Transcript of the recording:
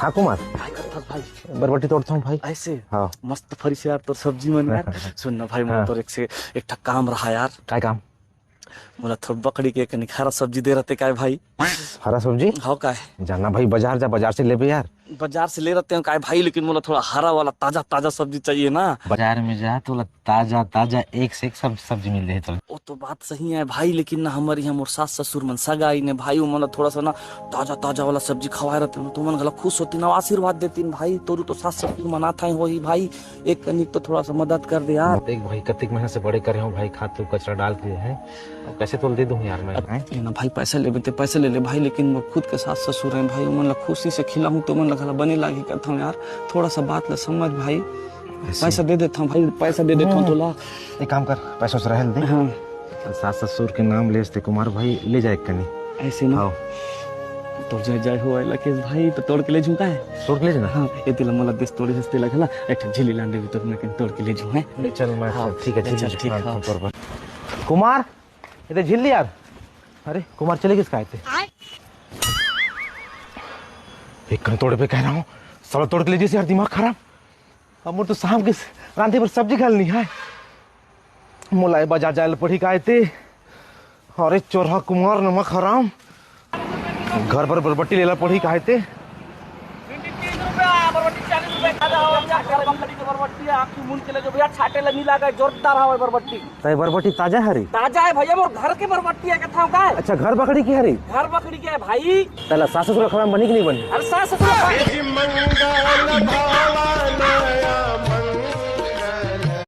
हाँ कुमार, भाई बरबटी तोड़ता हूँ भाई। ऐसे हाँ मस्त फरी से यार तो सब्जी मन यार सुन ना भाई मोला तो एक ठा काम रहा यार। काय काम? मोला थोड़ा बकरी के एक हरा सब्जी दे रहते काय भाई? हरा सब्जी? हाँ काय जाना भाई बाजार, जा बाजार से ले बे यार। बाजार से ले रहते हैं काय भाई, लेकिन मोला थोड़ा हरा वाला ताजा ताजा सब्जी चाहिए ना। बाजार में जा तो ताजा ताजा एक से एक सब सब्जी मिल रही है। वो तो बात सही है भाई, लेकिन ना हमारे यहाँ मोर सास ससुर मन सगाई ने भाई, वो मतलब थोड़ा सा ना ताजा ताजा वाला सब्जी खवाए रहते हैं तो मन गला खुश होती ना, आशीर्वाद देती भाई। तोरू तो सास ससुर मनाता है वही भाई, एक कनिक तो थोड़ा सा मदद कर दे यार। देख भाई कतिक मेहनत से बड़े करे हूँ भाई, खाद कचरा डाल के है, कैसे तोल दे दूँ यार मैं। ना भाई पैसा ले बेते पैसे ले ले भाई, लेकिन वो खुद के सास ससुर हैं भाई, मन खुशी से खिलाऊं तो मन लगा बने लागे करता हूँ यार। थोड़ा सा बात ला समझ भाई, पैसा दे देता हूँ भाई, पैसा दे देता हूँ तो ला। एक काम कर, पैसा से रहल दे। हाँ सास ससुर के नाम ले कुमार भाई, ले जाए कनी ऐसे ना तो जय जय हो लकेश भाई, तो तोड़ के ले झुका है, तोड़ के ले जाना। हाँ ये तिला मला देश तोड़ी हंसते लगला एक झिली लांडे भी तो मैं तोड़ के ले जाऊँ है। चल मैं ठीक है चल ठीक है। कुमार इधर झिल्ली यार। अरे कुमार चले किसका आए थे? एक कन तोड़े पे कह रहा हूँ, साला तोड़ के लीजिए यार, दिमाग खराब। अब मुझे तो शाम के रांधे पर सब्जी खालनी है, मोलाए बाजार जाए पड़ी का आए थे। अरे चोरहा कुमार नमक हराम, घर पर बरबट्टी लेला पड़ी का आए थे। बरबट्टी ताजा हरी? ताजा है भैया, वो घर के बरबट्टी है कथा का। अच्छा घर बकरी की हरी? घर बकरी के है भाई। चला सास ससुर खराब बनी कि नहीं बनी? अरे सास ससुर